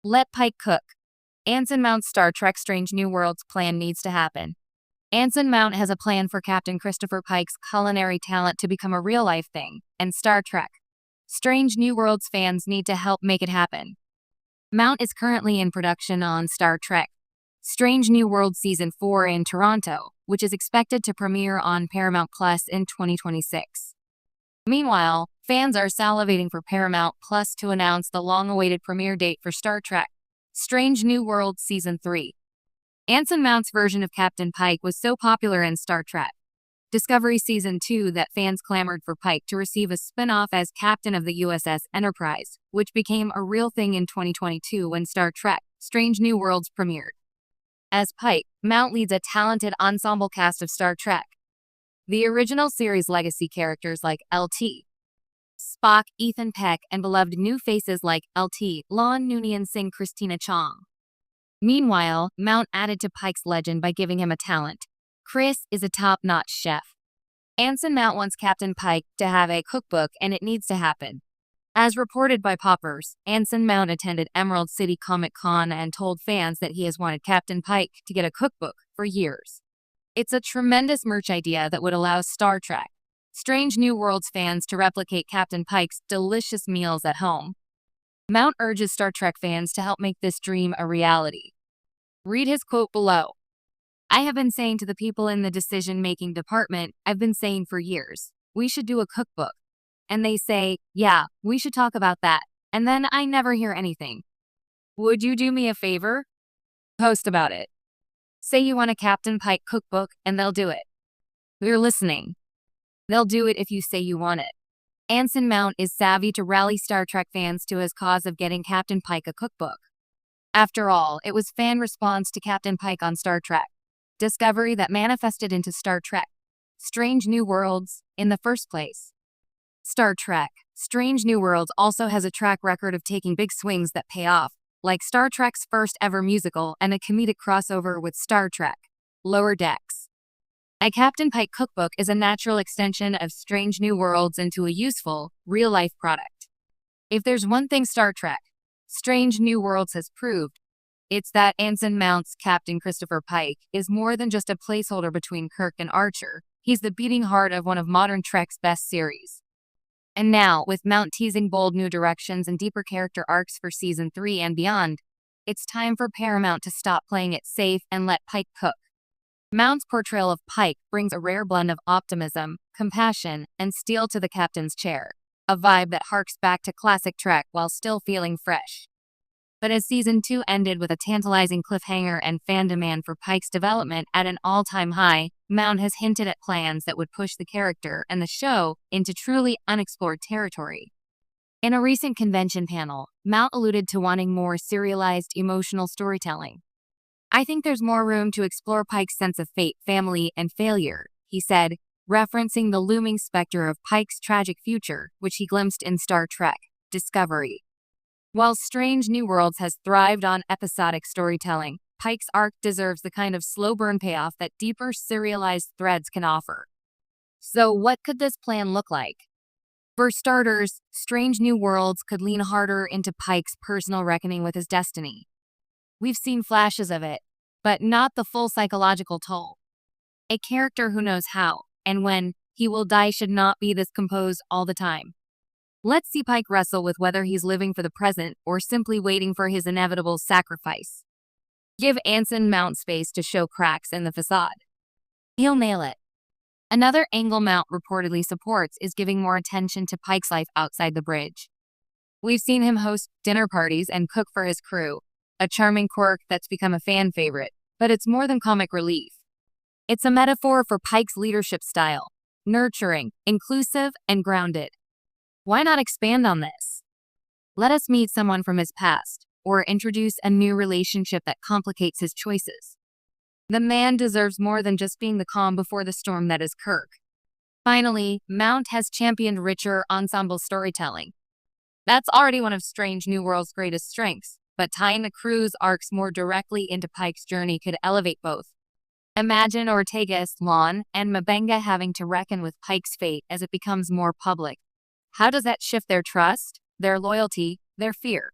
Let Pike cook. Anson Mount's Star Trek Strange New Worlds plan needs to happen. Anson Mount has a plan for Captain Christopher Pike's culinary talent to become a real-life thing, and Star Trek Strange New Worlds fans need to help make it happen. Mount is currently in production on Star Trek Strange New Worlds Season 4 in Toronto, which is expected to premiere on Paramount Plus in 2026. Meanwhile, fans are salivating for Paramount Plus to announce the long-awaited premiere date for Star Trek Strange New Worlds Season 3. Anson Mount's version of Captain Pike was so popular in Star Trek Discovery Season 2 that fans clamored for Pike to receive a spin-off as captain of the USS Enterprise, which became a real thing in 2022 when Star Trek Strange New Worlds premiered. As Pike, Mount leads a talented ensemble cast of Star Trek the original series legacy characters like LT Spock, Ethan Peck, and beloved new faces like LT Lon Noonien Singh, Christina Chong. Meanwhile, Mount added to Pike's legend by giving him a talent. Chris is a top-notch chef. Anson Mount wants Captain Pike to have a cookbook, and it needs to happen. As reported by Poppers, Anson Mount attended Emerald City Comic-Con and told fans that he has wanted Captain Pike to get a cookbook for years. It's a tremendous merch idea that would allow Star Trek Strange New Worlds fans to replicate Captain Pike's delicious meals at home. Mount urges Star Trek fans to help make this dream a reality. Read his quote below. I have been saying to the people in the decision-making department, I've been saying for years, we should do a cookbook. And they say, yeah, we should talk about that. And then I never hear anything. Would you do me a favor? Post about it. Say you want a Captain Pike cookbook and they'll do it. We're listening. They'll do it if you say you want it. Anson Mount is savvy to rally Star Trek fans to his cause of getting Captain Pike a cookbook. After all, it was fan response to Captain Pike on Star Trek Discovery that manifested into Star Trek Strange New Worlds in the first place. Star Trek Strange New Worlds also has a track record of taking big swings that pay off, like Star Trek's first ever musical and a comedic crossover with Star Trek Lower Decks. A Captain Pike cookbook is a natural extension of Strange New Worlds into a useful, real-life product. If there's one thing Star Trek Strange New Worlds has proved, it's that Anson Mount's Captain Christopher Pike is more than just a placeholder between Kirk and Archer. He's the beating heart of one of modern Trek's best series. And now, with Mount teasing bold new directions and deeper character arcs for Season 3 and beyond, it's time for Paramount to stop playing it safe and let Pike cook. Mount's portrayal of Pike brings a rare blend of optimism, compassion, and steel to the captain's chair, a vibe that harks back to classic Trek while still feeling fresh. But as Season 2 ended with a tantalizing cliffhanger and fan demand for Pike's development at an all-time high, Mount has hinted at plans that would push the character and the show into truly unexplored territory. In a recent convention panel, Mount alluded to wanting more serialized emotional storytelling. I think there's more room to explore Pike's sense of fate, family, and failure, he said, referencing the looming specter of Pike's tragic future, which he glimpsed in Star Trek Discovery. While Strange New Worlds has thrived on episodic storytelling, Pike's arc deserves the kind of slow burn payoff that deeper serialized threads can offer. So what could this plan look like? For starters, Strange New Worlds could lean harder into Pike's personal reckoning with his destiny. We've seen flashes of it, but not the full psychological toll. A character who knows how, and when, he will die should not be this composed all the time. Let's see Pike wrestle with whether he's living for the present or simply waiting for his inevitable sacrifice. Give Anson Mount space to show cracks in the facade. He'll nail it. Another angle Mount reportedly supports is giving more attention to Pike's life outside the bridge. We've seen him host dinner parties and cook for his crew, a charming quirk that's become a fan favorite, but it's more than comic relief. It's a metaphor for Pike's leadership style, nurturing, inclusive, and grounded. Why not expand on this? Let us meet someone from his past, or introduce a new relationship that complicates his choices. The man deserves more than just being the calm before the storm that is Kirk. Finally, Mount has championed richer ensemble storytelling. That's already one of Strange New World's greatest strengths, but tying the crew's arcs more directly into Pike's journey could elevate both. Imagine Ortega's Lon and M'Benga having to reckon with Pike's fate as it becomes more public. How does that shift their trust, their loyalty, their fear?